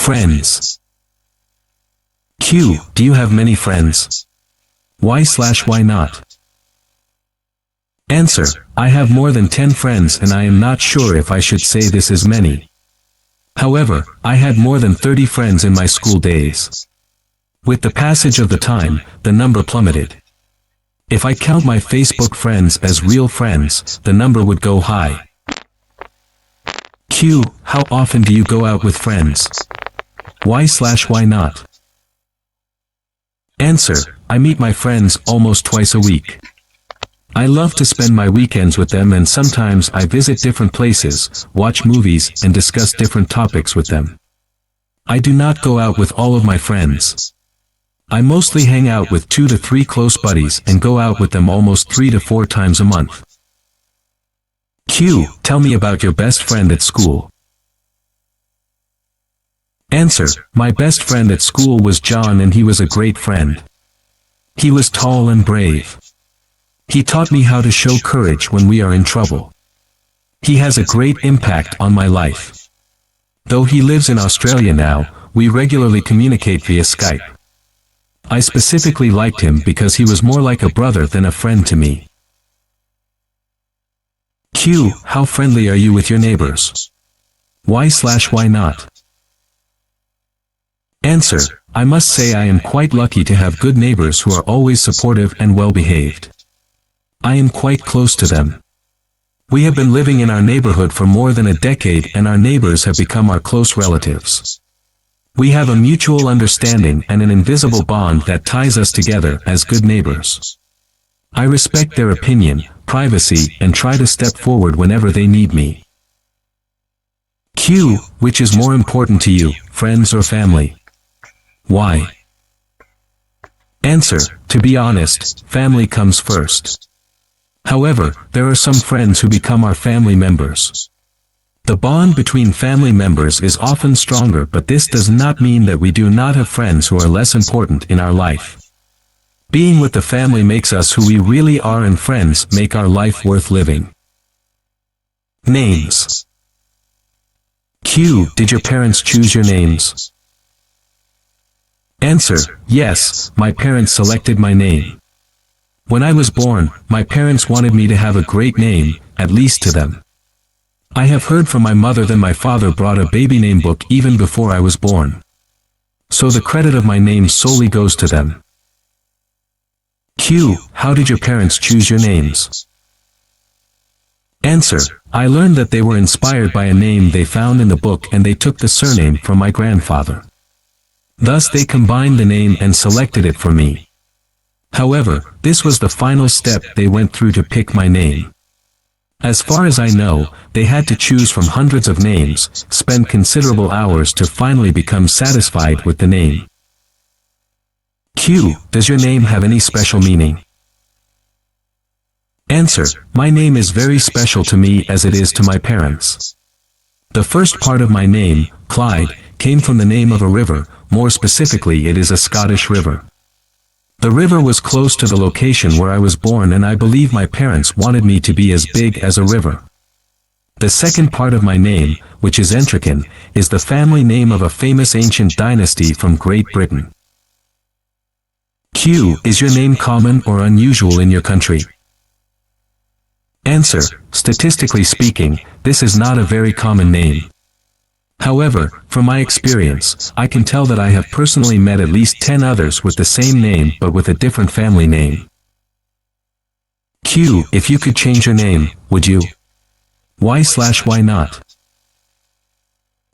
Friends. Q. Do you have many friends? Why/why not? Answer. I have more than 10 friends and I am not sure if I should say this is many. However, I had more than 30 friends in my school days. With the passage of the time, the number plummeted. If I count my Facebook friends as real friends, the number would go high. Q. How often do you go out with friends? Why/why not? Answer. I meet my friends almost twice a week. I love to spend my weekends with them and sometimes I visit different places, watch movies, and discuss different topics with them. I do not go out with all of my friends. I mostly hang out with 2 to 3 close buddies and go out with them almost 3 to 4 times a month. Q. Tell me about your best friend at school. Answer. My best friend at school was John and he was a great friend. He was tall and brave. He taught me how to show courage when we are in trouble. He has a great impact on my life. Though he lives in Australia now, we regularly communicate via Skype. I specifically liked him because he was more like a brother than a friend to me. Q. How friendly are you with your neighbors? Why/why not? Answer. I must say I am quite lucky to have good neighbors who are always supportive and well-behaved. I am quite close to them. We have been living in our neighborhood for more than a decade and our neighbors have become our close relatives. We have a mutual understanding and an invisible bond that ties us together as good neighbors. I respect their opinion, privacy, and try to step forward whenever they need me. Q. Which is more important to you, friends or family? Why? Answer. To be honest, family comes first. However, there are some friends who become our family members. The bond between family members is often stronger, but this does not mean that we do not have friends who are less important in our life. Being with the family makes us who we really are and friends make our life worth living. Names. Q. Did your parents choose your names? Answer. Yes, my parents selected my name. When I was born, my parents wanted me to have a great name, at least to them. I have heard from my mother that my father brought a baby name book even before I was born. So the credit of my name solely goes to them. Q. How did your parents choose your names? Answer. I learned that they were inspired by a name they found in the book and they took the surname from my grandfather. Thus they combined the name and selected it for me. However, this was the final step they went through to pick my name. As far as I know, they had to choose from hundreds of names, spend considerable hours to finally become satisfied with the name. Q. Does your name have any special meaning? Answer. My name is very special to me as it is to my parents. The first part of my name, Clyde, came from the name of a river, more specifically it is a Scottish river. The river was close to the location where I was born and I believe my parents wanted me to be as big as a river. The second part of my name, which is Entrican, is the family name of a famous ancient dynasty from Great Britain. Q. Is your name common or unusual in your country? Answer. Statistically speaking, this is not a very common name. However, from my experience, I can tell that I have personally met at least 10 others with the same name but with a different family name. Q. If you could change your name, would you? Why/why not?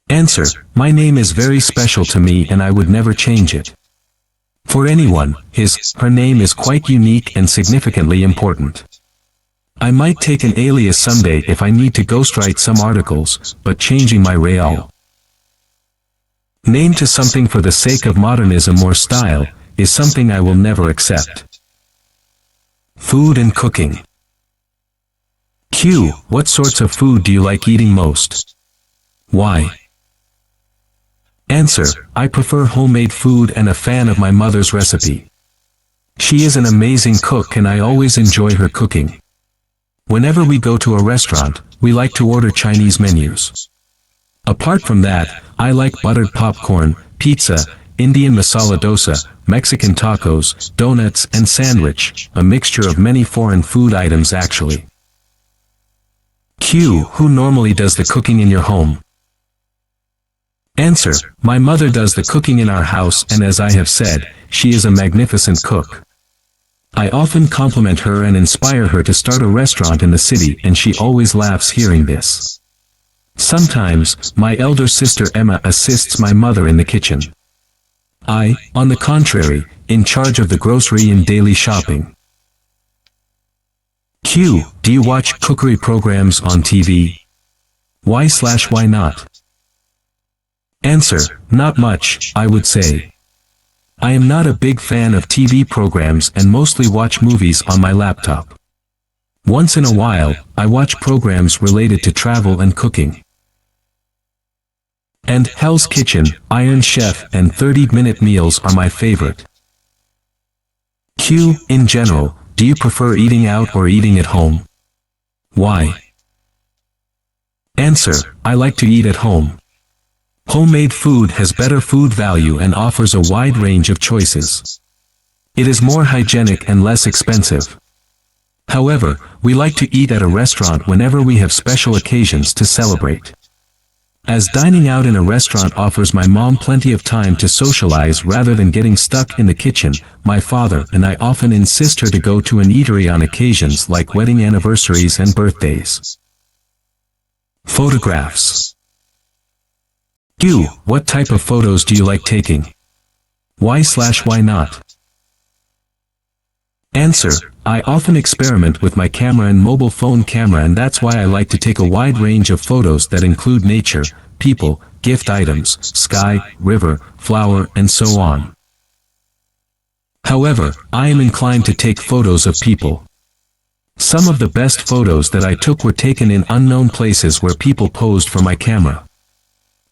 Answer. My name is very special to me and I would never change it. For anyone, her name is quite unique and significantly important. I might take an alias someday if I need to ghostwrite some articles, but changing my real name to something for the sake of modernism or style is something I will never accept. Food and cooking. Q. What sorts of food do you like eating most? Why? Answer. I prefer homemade food and a fan of my mother's recipe. She is an amazing cook and I always enjoy her cooking. Whenever we go to a restaurant, we like to order Chinese menus. Apart from that, I like buttered popcorn, pizza, Indian masala dosa, Mexican tacos, donuts and sandwich, a mixture of many foreign food items actually. Q. Who normally does the cooking in your home? Answer. My mother does the cooking in our house, and as I have said, she is a magnificent cook. I often compliment her and inspire her to start a restaurant in the city, and she always laughs hearing this. Sometimes, my elder sister Emma assists my mother in the kitchen. I, on the contrary, in charge of the grocery and daily shopping. Q. Do you watch cookery programs on TV? Why not? Answer. Not much, I would say. I am not a big fan of TV programs and mostly watch movies on my laptop. Once in a while, I watch programs related to travel and cooking. And Hell's Kitchen, Iron Chef and 30-minute meals are my favorite. Q. In general, do you prefer eating out or eating at home? Why? Answer. I like to eat at home. Homemade food has better food value and offers a wide range of choices. It is more hygienic and less expensive. However, we like to eat at a restaurant whenever we have special occasions to celebrate. As dining out in a restaurant offers my mom plenty of time to socialize rather than getting stuck in the kitchen, my father and I often insist her to go to an eatery on occasions like wedding anniversaries and birthdays. Photographs. Q. What type of photos do you like taking? Why not? Answer. I often experiment with my camera and mobile phone camera, and that's why I like to take a wide range of photos that include nature, people, gift items, sky, river, flower, and so on. However, I am inclined to take photos of people. Some of the best photos that I took were taken in unknown places where people posed for my camera.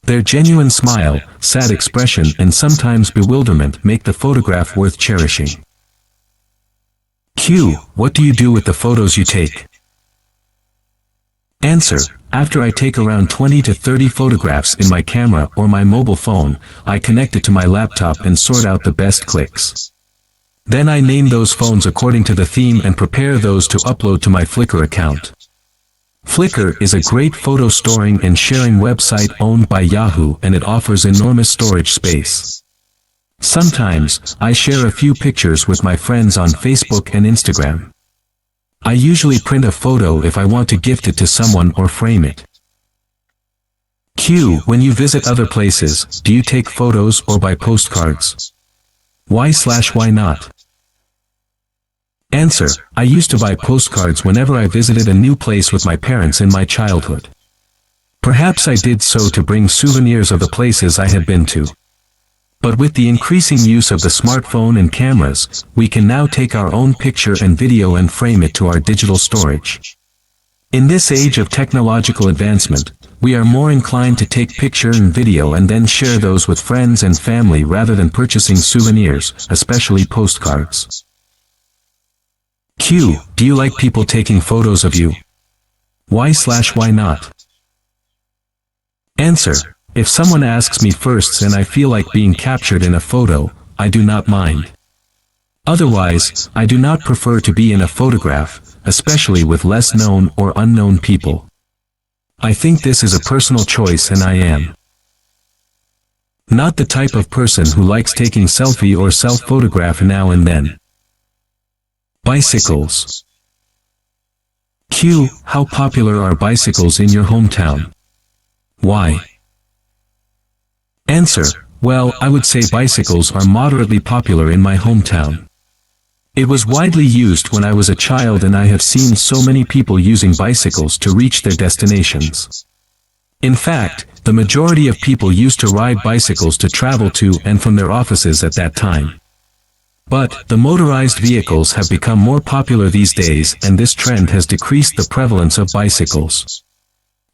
Their genuine smile, sad expression and sometimes bewilderment make the photograph worth cherishing. Q. What do you do with the photos you take? Answer. After I take around 20 to 30 photographs in my camera or my mobile phone, I connect it to my laptop and sort out the best clicks. Then I name those phones according to the theme and prepare those to upload to my Flickr account. Flickr is a great photo storing and sharing website owned by Yahoo, and it offers enormous storage space. Sometimes, I share a few pictures with my friends on Facebook and Instagram. I usually print a photo if I want to gift it to someone or frame it. Q. When you visit other places, do you take photos or buy postcards? Why not? Answer. I used to buy postcards whenever I visited a new place with my parents in my childhood. Perhaps I did so to bring souvenirs of the places I had been to. But with the increasing use of the smartphone and cameras, we can now take our own picture and video and frame it to our digital storage. In this age of technological advancement, we are more inclined to take picture and video and then share those with friends and family rather than purchasing souvenirs, especially postcards. Q. Do you like people taking photos of you? Why not? Answer. If someone asks me first and I feel like being captured in a photo, I do not mind. Otherwise, I do not prefer to be in a photograph, especially with less known or unknown people. I think this is a personal choice, and I am not the type of person who likes taking selfie or self-photograph now and then. Bicycles. Q. How popular are bicycles in your hometown? Why? Answer. Well, I would say bicycles are moderately popular in my hometown. It was widely used when I was a child, and I have seen so many people using bicycles to reach their destinations. In fact, the majority of people used to ride bicycles to travel to and from their offices at that time. But, the motorized vehicles have become more popular these days, and this trend has decreased the prevalence of bicycles.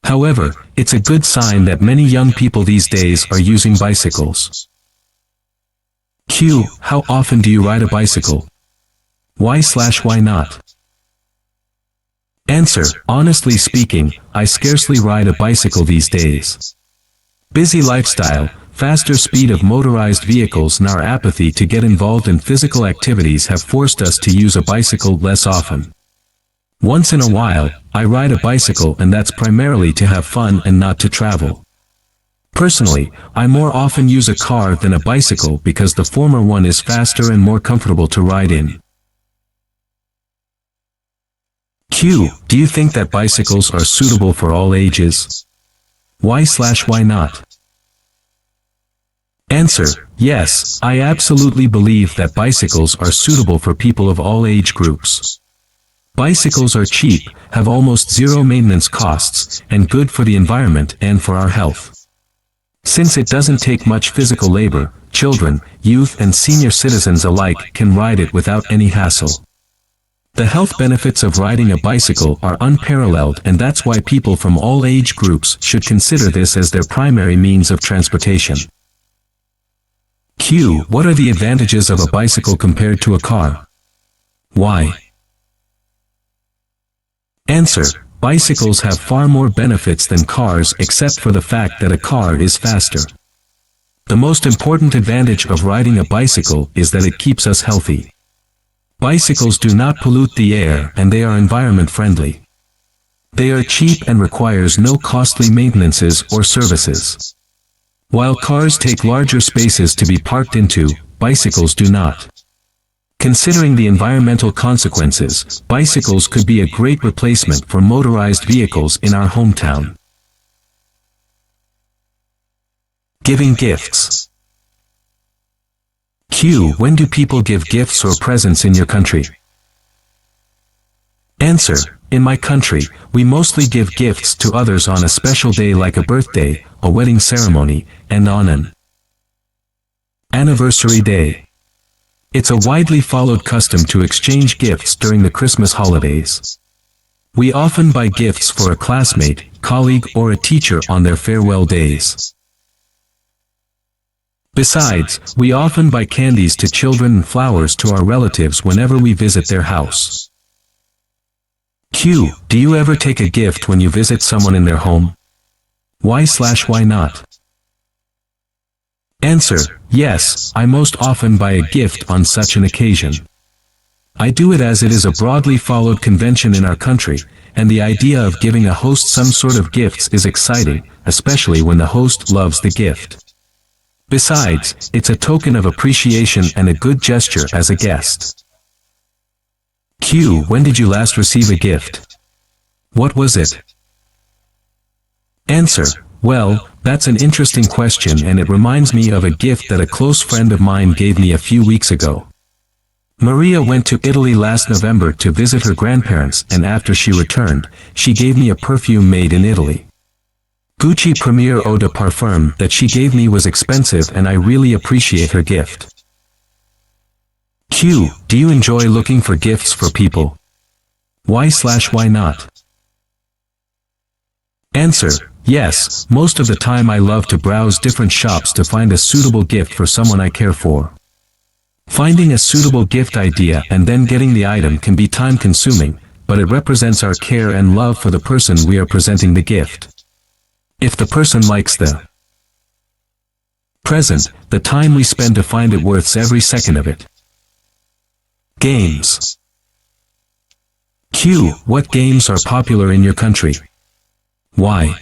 However, it's a good sign that many young people these days are using bicycles. Q. How often do you ride a bicycle? Why not? Answer. Honestly speaking, I scarcely ride a bicycle these days. Busy lifestyle, faster speed of motorized vehicles and our apathy to get involved in physical activities have forced us to use a bicycle less often. Once in a while, I ride a bicycle, and that's primarily to have fun and not to travel. Personally, I more often use a car than a bicycle because the former one is faster and more comfortable to ride in. Q. Do you think that bicycles are suitable for all ages? Why not? Answer. Yes, I absolutely believe that bicycles are suitable for people of all age groups. Bicycles are cheap, have almost zero maintenance costs, and good for the environment and for our health. Since it doesn't take much physical labor, children, youth and senior citizens alike can ride it without any hassle. The health benefits of riding a bicycle are unparalleled, and that's why people from all age groups should consider this as their primary means of transportation. Q. What are the advantages of a bicycle compared to a car? Why? Answer. Bicycles have far more benefits than cars, except for the fact that a car is faster. The most important advantage of riding a bicycle is that it keeps us healthy. Bicycles do not pollute the air, and they are environment friendly. They are cheap and requires no costly maintenances or services. While cars take larger spaces to be parked into, bicycles do not. Considering the environmental consequences, bicycles could be a great replacement for motorized vehicles in our hometown. Giving gifts. Q. When do people give gifts or presents in your country? Answer. In my country, we mostly give gifts to others on a special day like a birthday, a wedding ceremony, and on an anniversary day. It's a widely followed custom to exchange gifts during the Christmas holidays. We often buy gifts for a classmate, colleague, or a teacher on their farewell days. Besides, we often buy candies to children and flowers to our relatives whenever we visit their house. Q. Do you ever take a gift when you visit someone in their home? Why not? Answer. Yes, I most often buy a gift on such an occasion. I do it as it is a broadly followed convention in our country, and the idea of giving a host some sort of gifts is exciting, especially when the host loves the gift. Besides, it's a token of appreciation and a good gesture as a guest. Q. When did you last receive a gift? What was it? Answer. Well, that's an interesting question, and it reminds me of a gift that a close friend of mine gave me a few weeks ago. Maria went to Italy last November to visit her grandparents, and after she returned, she gave me a perfume made in Italy. Gucci Premier Eau de Parfum that she gave me was expensive, and I really appreciate her gift. Q. Do you enjoy looking for gifts for people? Why not? Answer. Yes, most of the time I love to browse different shops to find a suitable gift for someone I care for. Finding a suitable gift idea and then getting the item can be time-consuming, but it represents our care and love for the person we are presenting the gift. If the person likes the present, the time we spend to find it worth every second of it. Games. Q. What games are popular in your country? Why?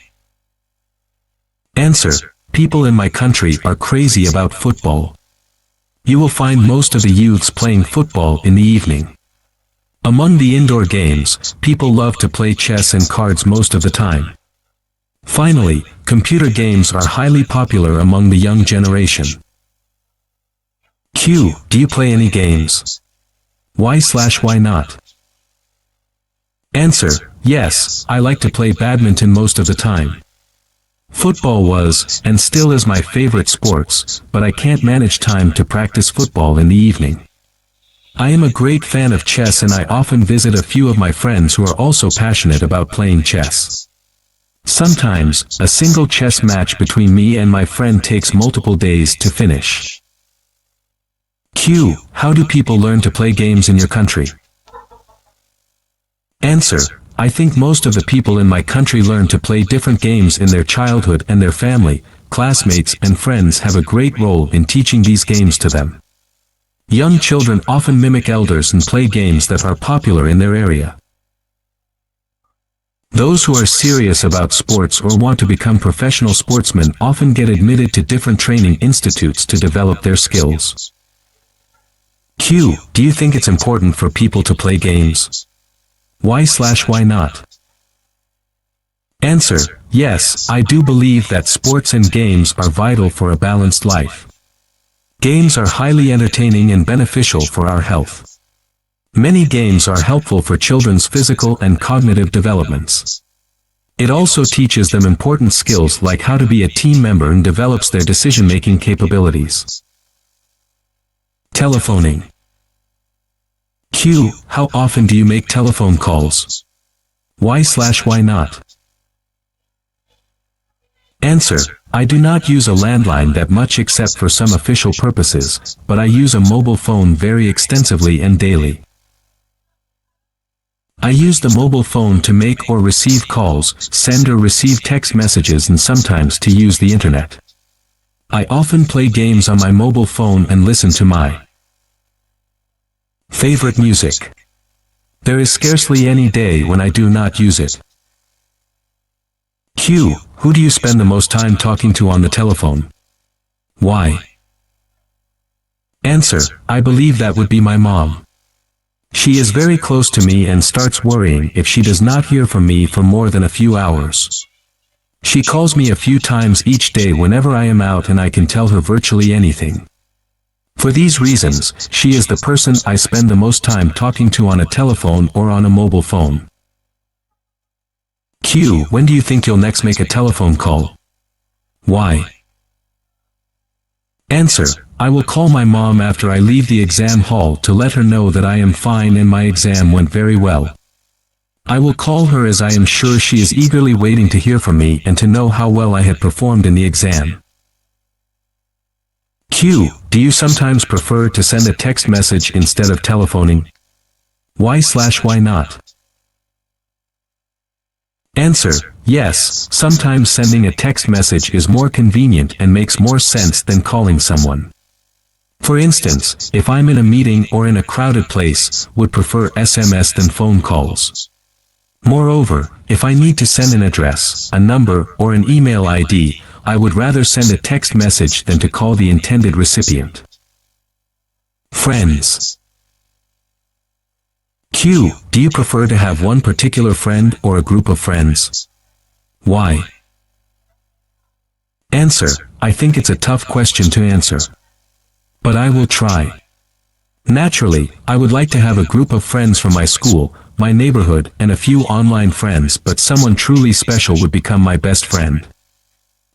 Answer. People in my country are crazy about football. You will find most of the youths playing football in the evening. Among the indoor games, people love to play chess and cards most of the time. Finally, computer games are highly popular among the young generation. Q. Do you play any games? Why not? Answer. Yes, I like to play badminton most of the time. Football was, and still is, my favorite sports, but I can't manage time to practice football in the evening. I am a great fan of chess, and I often visit a few of my friends who are also passionate about playing chess. Sometimes, a single chess match between me and my friend takes multiple days to finish. Q. How do people learn to play games in your country? Answer. I think most of the people in my country learn to play different games in their childhood, and their family, classmates and friends have a great role in teaching these games to them. Young children often mimic elders and play games that are popular in their area. Those who are serious about sports or want to become professional sportsmen often get admitted to different training institutes to develop their skills. Q. Do you think it's important for people to play games? Why/why not? Answer. Yes, I do believe that sports and games are vital for a balanced life. Games are highly entertaining and beneficial for our health. Many games are helpful for children's physical and cognitive developments. It also teaches them important skills like how to be a team member and develops their decision-making capabilities. Telephoning. Q. How often do you make telephone calls? Why/why not? Answer. I do not use a landline that much except for some official purposes, but I use a mobile phone very extensively and daily. I use the mobile phone to make or receive calls, send or receive text messages, and sometimes to use the internet. I often play games on my mobile phone and listen to my favorite music. There is scarcely any day when I do not use it. Q. Who do you spend the most time talking to on the telephone? Why? Answer. I believe that would be my mom. She is very close to me and starts worrying if she does not hear from me for more than a few hours. She calls me a few times each day whenever I am out, and I can tell her virtually anything. For these reasons, she is the person I spend the most time talking to on a telephone or on a mobile phone. Q. When do you think you'll next make a telephone call? Why? Answer. I will call my mom after I leave the exam hall to let her know that I am fine and my exam went very well. I will call her as I am sure she is eagerly waiting to hear from me and to know how well I had performed in the exam. Q. Do you sometimes prefer to send a text message instead of telephoning? Why/why not? Answer. Yes, sometimes sending a text message is more convenient and makes more sense than calling someone. For instance, if I'm in a meeting or in a crowded place, would prefer SMS than phone calls. Moreover, if I need to send an address, a number, or an email ID, I would rather send a text message than to call the intended recipient. Friends. Q. Do you prefer to have one particular friend or a group of friends? Why? Answer. I think it's a tough question to answer. But I will try. Naturally, I would like to have a group of friends from my school, my neighborhood, and a few online friends, but someone truly special would become my best friend.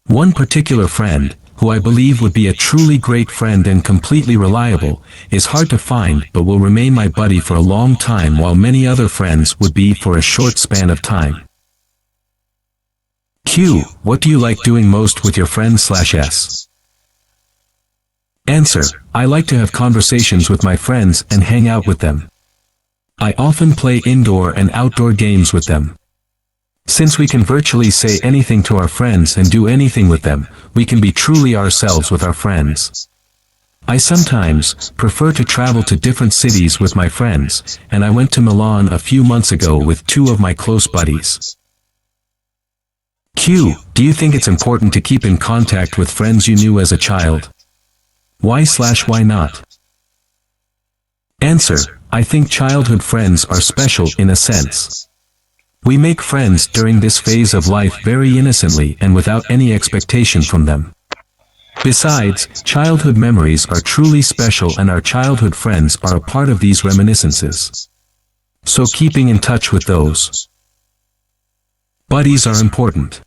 One particular friend, who I believe would be a truly great friend and completely reliable, is hard to find but will remain my buddy for a long time, while many other friends would be for a short span of time. Q. What do you like doing most with your friends/S? Answer. I like to have conversations with my friends and hang out with them. I often play indoor and outdoor games with them. Since we can virtually say anything to our friends and do anything with them, we can be truly ourselves with our friends. I sometimes prefer to travel to different cities with my friends, and I went to Milan a few months ago with two of my close buddies. Q. Do you think it's important to keep in contact with friends you knew as a child? Why/why not? Answer. I think childhood friends are special in a sense. We make friends during this phase of life very innocently and without any expectation from them. Besides, childhood memories are truly special, and our childhood friends are a part of these reminiscences. So keeping in touch with those buddies are important.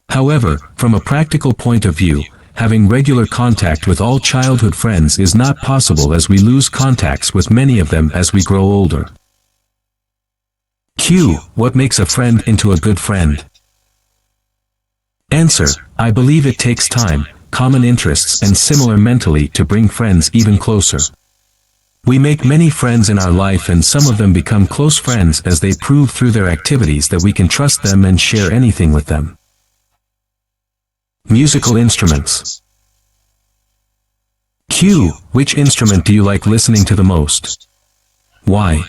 However, from a practical point of view, having regular contact with all childhood friends is not possible, as we lose contacts with many of them as we grow older. Q. What makes a friend into a good friend? Answer. I believe it takes time, common interests, and similar mentally to bring friends even closer. We make many friends in our life, and some of them become close friends as they prove through their activities that we can trust them and share anything with them. Musical instruments. Q. Which instrument do you like listening to the most? Why?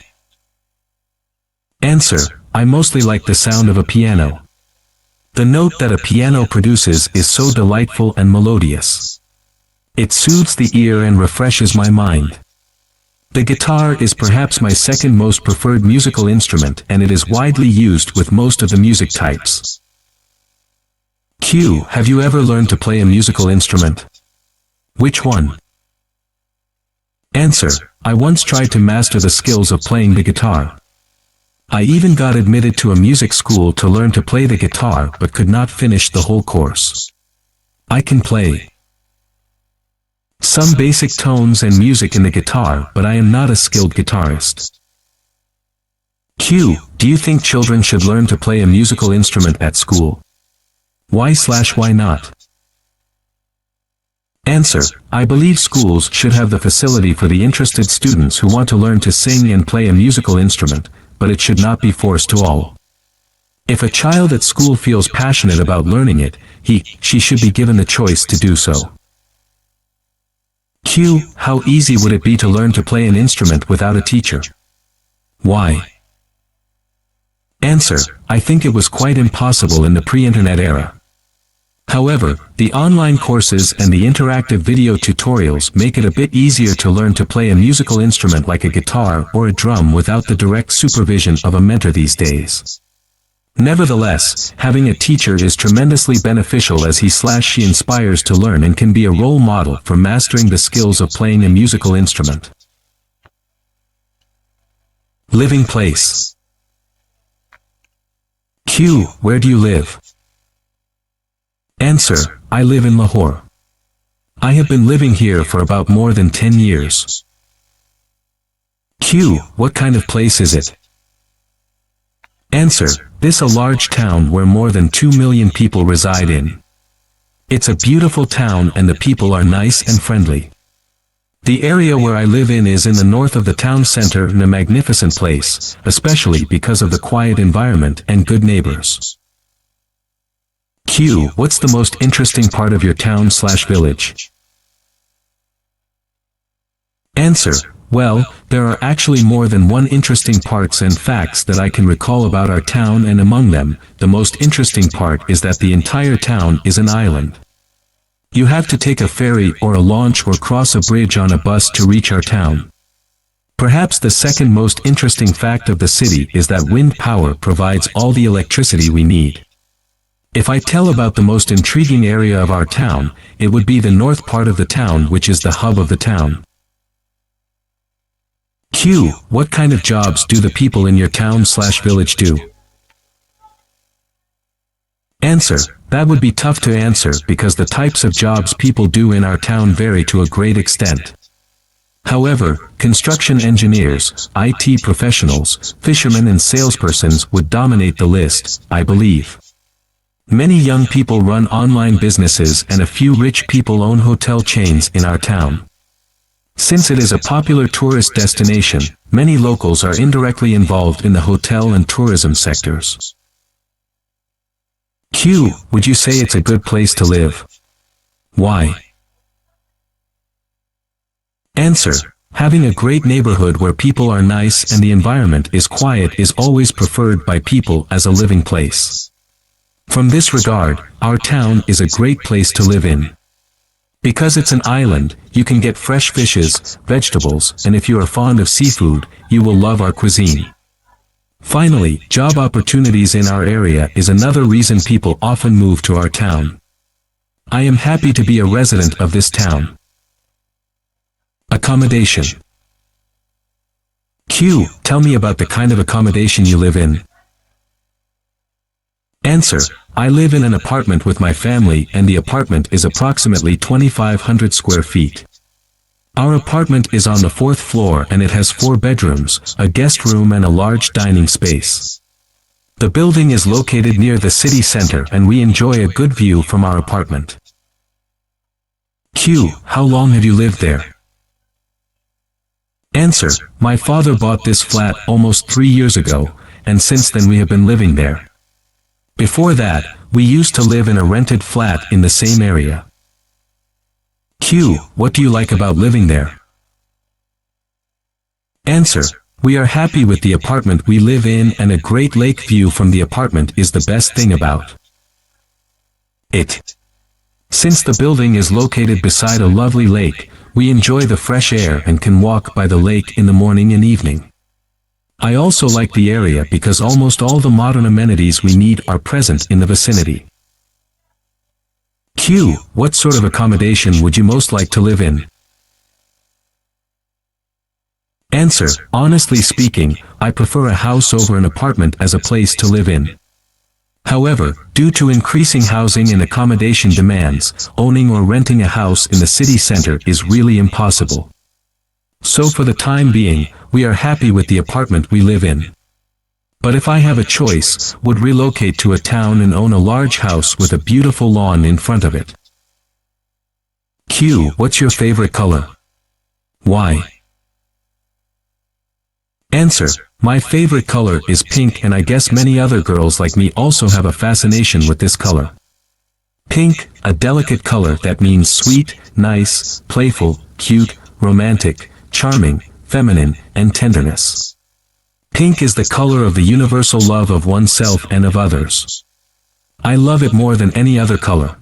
Answer. I mostly like the sound of a piano. The note that a piano produces is so delightful and melodious. It soothes the ear and refreshes my mind. The guitar is perhaps my second most preferred musical instrument, and it is widely used with most of the music types. Q. Have you ever learned to play a musical instrument? Which one? Answer. I once tried to master the skills of playing the guitar. I even got admitted to a music school to learn to play the guitar, but could not finish the whole course. I can play some basic tones and music in the guitar, but I am not a skilled guitarist. Q. Do you think children should learn to play a musical instrument at school? Why not? Answer. I believe schools should have the facility for the interested students who want to learn to sing and play a musical instrument, but it should not be forced to all. If a child at school feels passionate about learning it, she should be given the choice to do so. Q. How easy would it be to learn to play an instrument without a teacher? Why? Answer. I think it was quite impossible in the pre-internet era. However, the online courses and the interactive video tutorials make it a bit easier to learn to play a musical instrument like a guitar or a drum without the direct supervision of a mentor these days. Nevertheless, having a teacher is tremendously beneficial as he/she inspires to learn and can be a role model for mastering the skills of playing a musical instrument. Living place. Q. Where do you live? Answer. I live in Lahore. I have been living here for about more than 10 years. Q. What kind of place is it? Answer. This a large town where more than 2 million people reside in. It's a beautiful town and the people are nice and friendly. The area where I live in is in the north of the town center in a magnificent place, especially because of the quiet environment and good neighbors. Q. What's the most interesting part of your town/village? Answer. Well, there are actually more than one interesting parts and facts that I can recall about our town, and among them, the most interesting part is that the entire town is an island. You have to take a ferry or a launch or cross a bridge on a bus to reach our town. Perhaps the second most interesting fact of the city is that wind power provides all the electricity we need. If I tell about the most intriguing area of our town, it would be the north part of the town, which is the hub of the town. Q. What kind of jobs do the people in your town/village do? Answer. That would be tough to answer because the types of jobs people do in our town vary to a great extent. However, construction engineers, IT professionals, fishermen and salespersons would dominate the list, I believe. Many young people run online businesses and a few rich people own hotel chains in our town. Since it is a popular tourist destination, many locals are indirectly involved in the hotel and tourism sectors. Q. Would you say it's a good place to live? Why? Answer. Having a great neighborhood where people are nice and the environment is quiet is always preferred by people as a living place. From this regard, our town is a great place to live in. Because it's an island, you can get fresh fishes, vegetables, and if you are fond of seafood, you will love our cuisine. Finally, job opportunities in our area is another reason people often move to our town. I am happy to be a resident of this town. Accommodation. Q. Tell me about the kind of accommodation you live in. Answer. I live in an apartment with my family, and the apartment is approximately 2,500 square feet. Our apartment is on the 4th floor and it has 4 bedrooms, a guest room and a large dining space. The building is located near the city center and we enjoy a good view from our apartment. Q. How long have you lived there? Answer: my father bought this flat almost 3 years ago, and since then we have been living there. Before that, we used to live in a rented flat in the same area. Q. What do you like about living there? Answer: we are happy with the apartment we live in, and a great lake view from the apartment is the best thing about it. Since the building is located beside a lovely lake, we enjoy the fresh air and can walk by the lake in the morning and evening. I also like the area because almost all the modern amenities we need are present in the vicinity. Q. What sort of accommodation would you most like to live in? Answer: honestly speaking, I prefer a house over an apartment as a place to live in. However, due to increasing housing and accommodation demands, owning or renting a house in the city center is really impossible. So for the time being, we are happy with the apartment we live in. But if I have a choice, would relocate to a town and own a large house with a beautiful lawn in front of it. Q. What's your favorite color? Why? Answer: my favorite color is pink, and I guess many other girls like me also have a fascination with this color. Pink, a delicate color that means sweet, nice, playful, cute, romantic, charming, feminine, and tenderness. Pink is the color of the universal love of oneself and of others. I love it more than any other color.